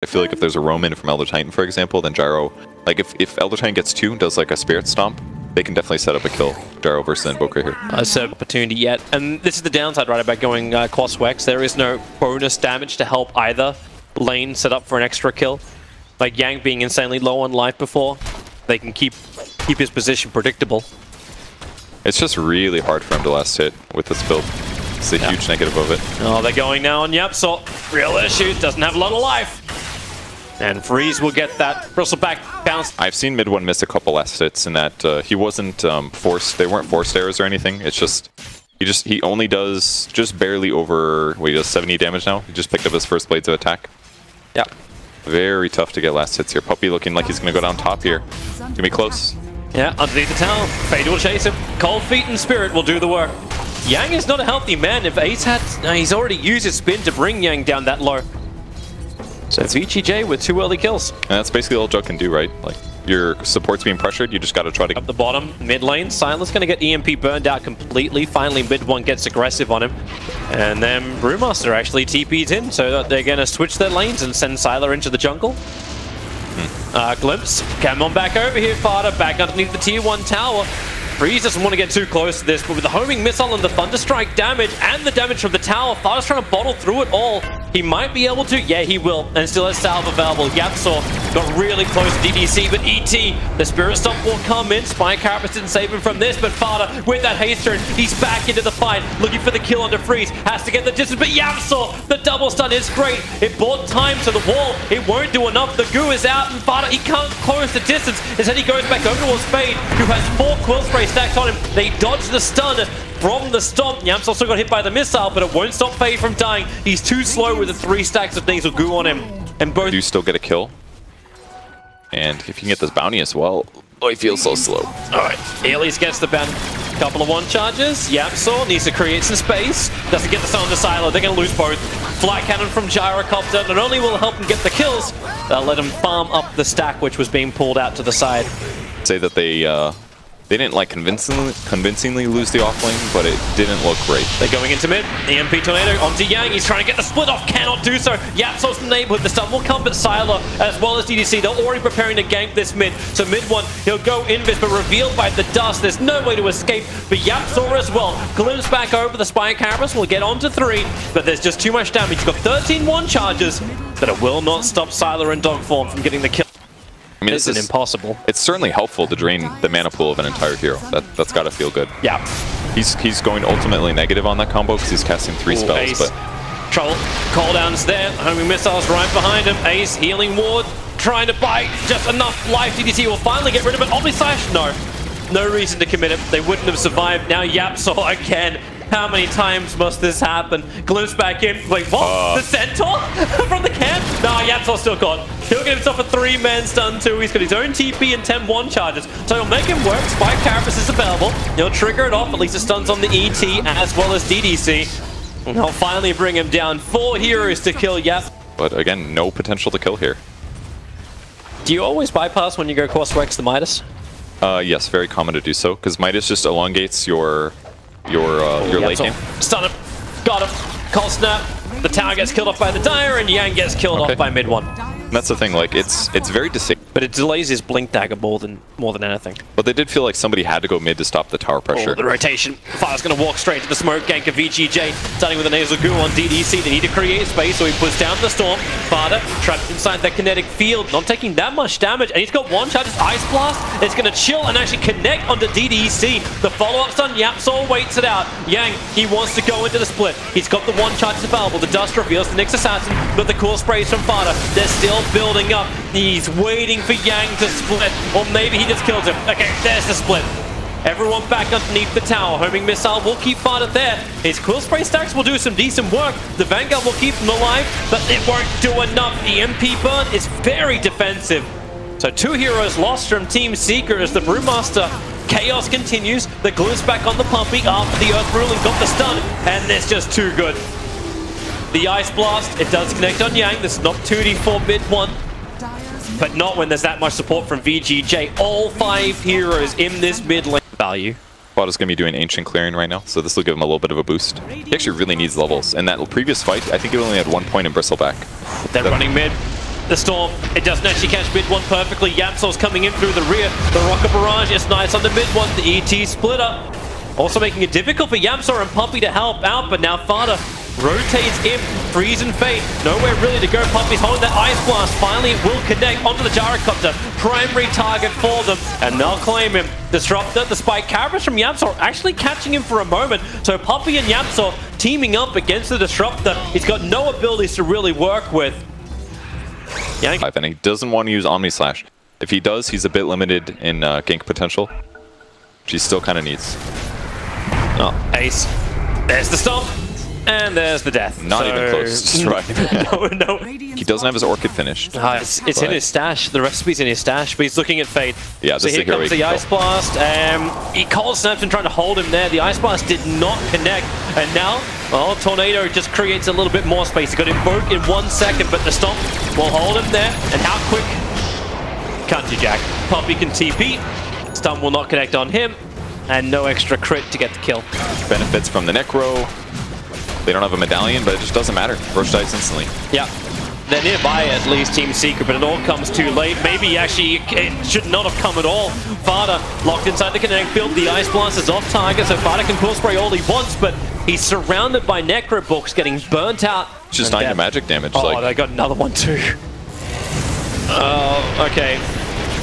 feel like if there's a roam-in from Elder Titan, for example, then Gyro, like if Elder Titan gets 2 and does like a Spirit Stomp, they can definitely set up a kill. Gyro versus Invoker here. It's an opportunity yet, and this is the downside, right, about going Quas-Wex. There is no bonus damage to help either lane set up for an extra kill. Like Yang being insanely low on life before, they can keep his position predictable. It's just really hard for him to last hit with this build. It's a huge negative of it. Oh, they're going now on YapzOr. Real issue, doesn't have a lot of life. And Freeze will get that bristleback bounce. I've seen Mid-1 miss a couple last hits in that he wasn't forced, they weren't forced errors or anything. It's just, he only does just barely over, he does 70 damage now. He just picked up his first blades of attack. Yeah. Very tough to get last hits here. Puppey looking like he's going to go down top here. Gonna be close. Yeah, underneath the tower. Fade will chase him. Cold Feet and Spirit will do the work. Yang is not a healthy man. If Ace had... he's already used his spin to bring Yang down that low. So VGJ with 2 early kills. And that's basically all Jug can do, right? Like, your support's being pressured, you just got to try to... Up the bottom, mid lane, Siler's going to get EMP burned out completely. Finally, Mid-1 gets aggressive on him. And then Brewmaster actually TP'd in, so they're going to switch their lanes and send Sylar into the jungle. Glimpse, come on back over here, Fada, back underneath the tier 1 tower. Freeze doesn't want to get too close to this, but with the homing missile and the Thunderstrike damage and the damage from the tower, Fada's trying to bottle through it all. He might be able to. Yeah, he will. And still has salve available. YapzOr got really close to DDC, but ET, the Spirit Stomp will come in. Spy Carapace didn't save him from this, but Fada, with that haste turn, he's back into the fight, looking for the kill under Freeze. Has to get the distance, but YapzOr, the double stun is great. It bought time to the wall. It won't do enough. The goo is out, and Fada, he can't close the distance. Instead, he goes back over towards Fade, who has 4 Quill Spray stacked on him. They dodge the stun from the stomp. Yamps also got hit by the missile, but it won't stop Fade from dying. He's too slow with the 3 stacks of nasal goo on him. And both do still get a kill. And if you can get this bounty as well. Oh, he feels so slow. Alright, Elise gets the bounty. Couple of 1 charges. YapzOr needs to create some space. Doesn't get the stun on the silo. They're going to lose both. Flight cannon from Gyrocopter not only will help him get the kills, they'll let him farm up the stack which was being pulled out to the side. Say that they didn't like convincingly lose the offlane, but it didn't look great. They're going into mid. EMP Tornado onto Yang. He's trying to get the split off. Cannot do so. YapzOr's in the neighborhood. The stun will come, but Sylar as well as DDC, they're already preparing to gank this mid. So Mid-1, he'll go invis, but revealed by the dust. There's no way to escape. But YapzOr as well. Glimpse back over. The Spy Carapace will get on to 3, but there's just too much damage. He's got 13 1 charges, but it will not stop Sylar in dog form from getting the kill. I mean, this is impossible. It's certainly helpful to drain the mana pool of an entire hero. That's got to feel good. Yeah. He's going ultimately negative on that combo because he's casting 3 spells. Ace. But Trouble. Cooldown's there. Homing missiles right behind him. Ace healing ward. Trying to buy just enough life. DDT will finally get rid of it. Omnislash, no. No reason to commit it. They wouldn't have survived. Now YapzOr again. How many times must this happen? Glimpse back in. Wait, what? The Centaur from the camp? No, YapzOr still got. He'll get himself a 3-man stun too. He's got his own TP and 10 1 charges. So he'll make him work. Spy Carapace is available. He'll trigger it off. At least the stuns on the ET as well as DDC. And he'll finally bring him down. 4 heroes to kill Yap. But again, no potential to kill here. Do you always bypass when you go Quas-Wex the Midas? Yes, very common to do so. Because Midas just elongates your late game. Stun him. Got him. Cold snap. The tower gets killed off by the Dire, and Yang gets killed off by Mid-1. And that's the thing, like, it's very distinct. But it delays his blink dagger more than anything. But they did feel like somebody had to go mid to stop the tower pressure. Oh, the rotation. Fire's going to walk straight to the smoke gank of VGJ, starting with a nasal goo on DDC. They need to create space, so he puts down the storm. Fada trapped inside the kinetic field, not taking that much damage, and he's got 1 charge. Ice Blast. It's going to chill and actually connect onto DDC. The follow-up stun, YapzOr waits it out. Yang, he wants to go into the split. He's got the 1 charge available. The dust reveals the next assassin, but the cool sprays from Fada. They're still building up. He's waiting for Yang to split, or maybe he just kills him. Okay, there's the split. Everyone back underneath the tower. Homing missile will keep Fada there. His quill spray stacks will do some decent work. The Vanguard will keep him alive, but it won't do enough. The MP burn is very defensive. So 2 heroes lost from Team Seeker as the Brewmaster chaos continues. The Glimpse back on the Pumpy after the Earth Ruling got the stun, and it's just too good. The Ice Blast, it does connect on Yang. This is not 2d4 Mid-1. But not when there's that much support from VGJ. All 5 heroes in this mid lane. Value. Fada's going to be doing Ancient Clearing right now, so this will give him a little bit of a boost. He actually really needs levels. In that previous fight, I think he only had 1 point in Bristleback. They're running mid. the Storm. It doesn't actually catch mid one perfectly. Yamsor's coming in through the rear. The Rocket Barrage is nice on the mid one. The ET splitter. Also making it difficult for Yamsor and Puppey to help out, but now Fada rotates in, Freeze and Fade. Nowhere really to go. Puppey's holding that Ice Blast. Finally, it will connect onto the Gyrocopter. Primary target for them, and they'll claim him. Disruptor, the spike carriers from Yamsor actually catching him for a moment. So Puppey and Yamsor teaming up against the Disruptor. He's got no abilities to really work with. And he doesn't want to use Omni Slash. If he does, he's a bit limited in gank potential, which he still kind of needs. Oh, Ace. There's the stomp. And there's the death. Not even close. Right. No. He doesn't have his Orchid finished. It's in his stash. The recipe's in his stash, but he's looking at Fade. Yeah, so here comes the Ice Blast. He calls Snapton trying to hold him there. The Ice Blast did not connect. And now, well, Tornado just creates a little bit more space. He got Invoke in 1 second, but the Stomp will hold him there. And how quick? Can't you, Jack? Puppey can TP. Stomp will not connect on him. And no extra crit to get the kill. Benefits from the Necro. They don't have a medallion, but it just doesn't matter. Roche dies instantly. Yeah. They're nearby at least, Team Secret, but it all comes too late. Maybe actually it should not have come at all. Fada locked inside the kinetic field. The Ice Blast is off target, so Fada can cool spray all he wants, but he's surrounded by Necro books, getting burnt out. Just not your magic damage. Oh, they got another one too. Oh, okay.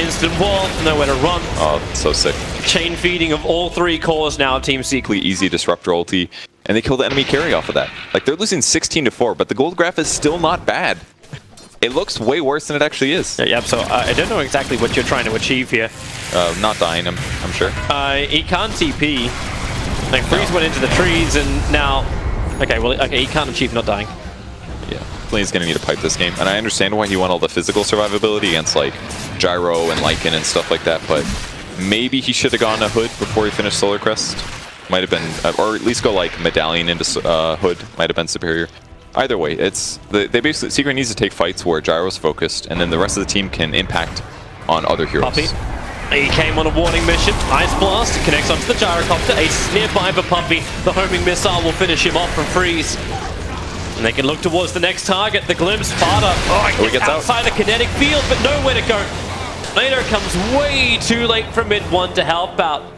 Instant wall, nowhere to run. Oh, so sick. Chain feeding of all three cores now, Team Secret. Easy Disruptor ulti, and they kill the enemy carry off of that. Like, they're losing 16-4, but the gold graph is still not bad. It looks way worse than it actually is. Yeah, so I don't know exactly what you're trying to achieve here. Not dying, I'm sure. He can't TP. Like, Freeze went into the trees, and now... Okay, he can't achieve not dying. Yeah, he's going to need to pipe this game. And I understand why he won all the physical survivability against, like, Gyro and Lycan and stuff like that, but maybe he should have gone a Hood before he finished Solar Crest. Might have been, or at least go, like, Medallion into Hood. Might have been superior. Either way, it's... They basically... Secret needs to take fights where Gyro's focused, and then the rest of the team can impact on other heroes. Puppey. He came on a warning mission. Ice Blast connects onto the Gyrocopter. Ace nearby for Puppey. The homing missile will finish him off from Freeze. And they can look towards the next target. The Glimpse, Fada. Oh, he gets outside the kinetic field, but nowhere to go. Later comes way too late for mid one to help out.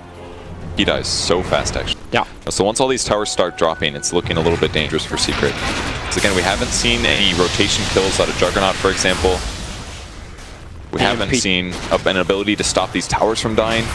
He dies so fast, actually. Yeah. So once all these towers start dropping, it's looking a little bit dangerous for Secret. So again, we haven't seen any rotation kills out of Juggernaut, for example. We haven't seen an ability to stop these towers from dying.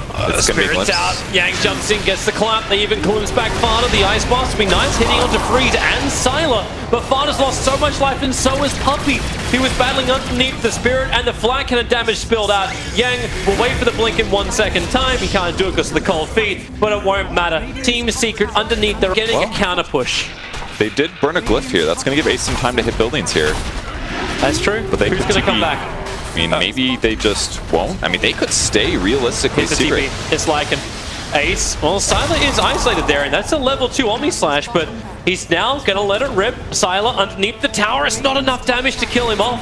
The Spirit's out. Yang jumps in, gets the clamp. They even glimpse back Fada. The Ice Blast will be nice, hitting onto Freeze and Sylar. But Fada's lost so much life, and so is Puppey. He was battling underneath the Spirit, and the flat cannon damage spilled out. Yang will wait for the blink in 1 second time. He can't do it because of the cold feet, but it won't matter. Team Secret underneath, they're getting a counter push. They did burn a glyph here. That's going to give Ace some time to hit buildings here. That's true. But they Who's going to come back? I mean, maybe they just won't. I mean, they could stay realistically Secret. It's like an Ace. Well, Sylar is isolated there, and that's a level 2 Omni Slash, but he's now going to let it rip. Sylar underneath the tower. It's not enough damage to kill him off.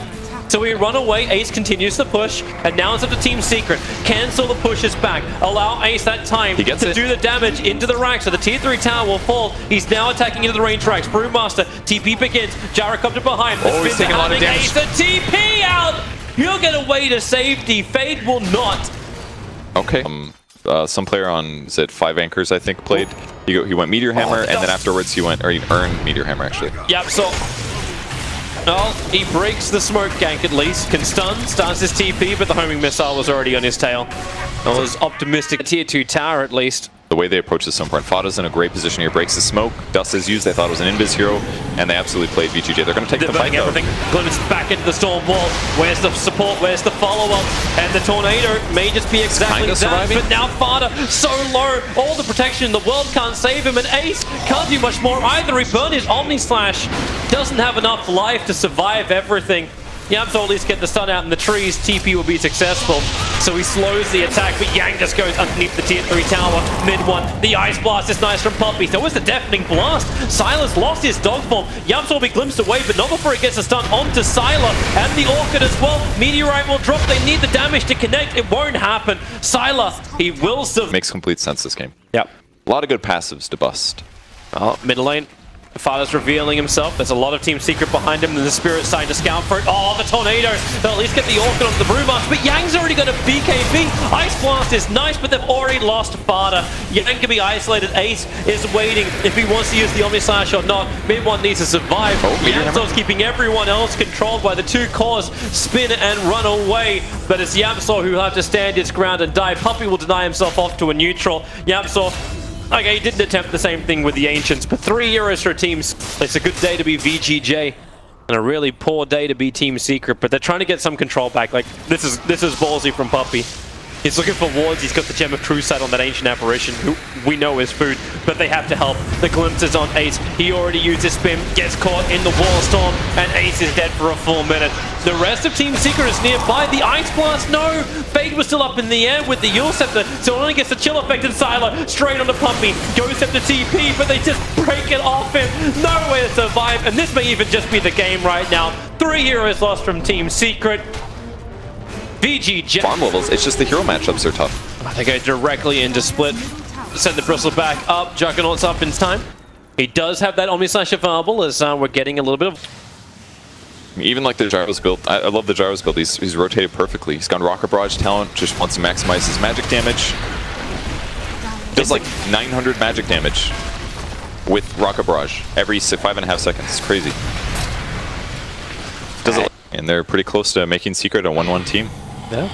So we run away. Ace continues the push, and now it's up to Team Secret. Cancel the pushes back. Allow Ace that time to do the damage into the rack, so the tier 3 tower will fall. He's now attacking into the range racks. Brewmaster, TP begins. Gyrocopter behind. Oh, he's taking a lot of damage. Ace, the TP out! He'll get away to safety. Fade will not. Okay. Some player on, is it 5 Anchors, I think, played. He went Meteor Hammer, and then afterwards he earned Meteor Hammer, actually. Yep, so... Well, he breaks the smoke gank at least. Can stun, starts his TP, but the homing missile was already on his tail. That was optimistic. Tier 2 tower, at least. The way they approach this is so important. Fada's in a great position here. Breaks the smoke. Dust is used. They thought it was an invis hero, and they absolutely played VGJ. They're going to take the fight, though. Glimpse back into the storm wall. Where's the support? Where's the follow-up? And the Tornado may just be exactly that, but now Fada so low. All the protection in the world can't save him, and Ace can't do much more either. He burned his Omni Slash. Doesn't have enough life to survive everything. Yamso at least get the stun out in the trees. TP will be successful. So he slows the attack, but Yang just goes underneath the tier 3 tower. Mid one. The Ice Blast is nice from Puppey. So is the Deafening Blast. Sylar's lost his dog form. Yamso will be glimpsed away, but not before he gets a stun onto Sylar. And the Orchid as well. Meteorite will drop. They need the damage to connect. It won't happen. Sylar, he will survive. Makes complete sense this game. Yep. A lot of good passives to bust. Oh, middle lane. Father's revealing himself. There's a lot of Team Secret behind him, and the Spirit's starting to scout for it. Oh, the Tornado! They'll at least get the Orchid onto the Brewmaster, but Yang's already got a BKB. Ice Blast is nice, but they've already lost Fada. Yang can be isolated. Ace is waiting if he wants to use the Omni Slash or not. Mid-1 needs to survive. Yamso's keeping everyone else controlled by the two cores. Spin and run away. But it's Yamso who will have to stand his ground and die. Puppey will deny himself off to a neutral. Yamso, okay, he didn't attempt the same thing with the Ancients, but 3 heroes for teams. It's a good day to be VGJ and a really poor day to be Team Secret, but they're trying to get some control back. Like, this is ballsy from Puppey. He's looking for wards. He's got the Gem of True Sight on that Ancient Apparition, who we know is food, but they have to help. The glimpse is on Ace. He already used his spin, gets caught in the Wall Storm, and Ace is dead for a full minute. The rest of Team Secret is nearby. The Ice Blast, no! Fade was still up in the air with the Yule Scepter, so it only gets the chill effect in Sylar. Straight on the Puppey. Ghost Scepter TP, but they just break it off him. No way to survive, and this may even just be the game right now. 3 heroes lost from Team Secret. VGJ. Farm levels, it's just the hero matchups are tough. They go directly into split. Send the Bristle back up. Juggernaut's up in time. He does have that Omni Slash available as we're getting a little bit of... Even like the Gyro's build, I love the Gyro's build. He's rotated perfectly. He's gone Rocket Barrage talent, just wants to maximize his magic damage. Does like 900 magic damage with Rocket Barrage every 5.5 seconds. It's crazy. Does it, and they're pretty close to making Secret a 1-1 team. Yeah.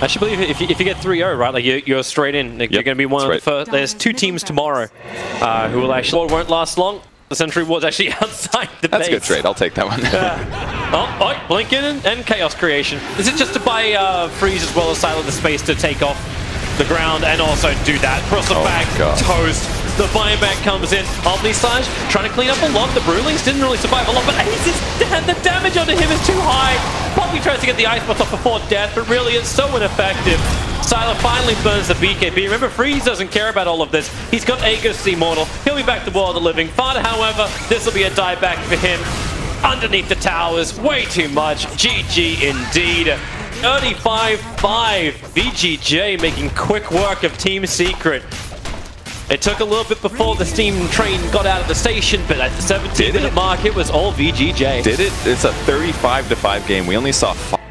I should believe if you get 3-0, right, like you're straight in. Like, you're going to be one of the first. There's 2 teams tomorrow who will actually won't last long. The Sentry Ward's actually outside the base. That's a good trade. I'll take that one. Oh, Blink in and Chaos Creation. Is it just to buy Freeze as well as Sylar the space to take off the ground and also do that? Bristle back, toast. The buyback comes in. Omni Slash trying to clean up a lot. The Brewlings didn't really survive a lot, but Ace is dead. The damage onto him is too high. Puppey tries to get the Ice Blast off before death, but really it's so ineffective. Sylar finally burns the BKB. Remember, Freeze doesn't care about all of this. He's got Aegis Immortal. He'll be back to World of the Living. Fada, however, this will be a dieback for him. Underneath the towers, way too much. GG indeed. 35-5. VGJ making quick work of Team Secret. It took a little bit before the steam train got out of the station, but at the 17-minute mark, it was all VGJ. Did it? It's a 35-5 game. We only saw 5.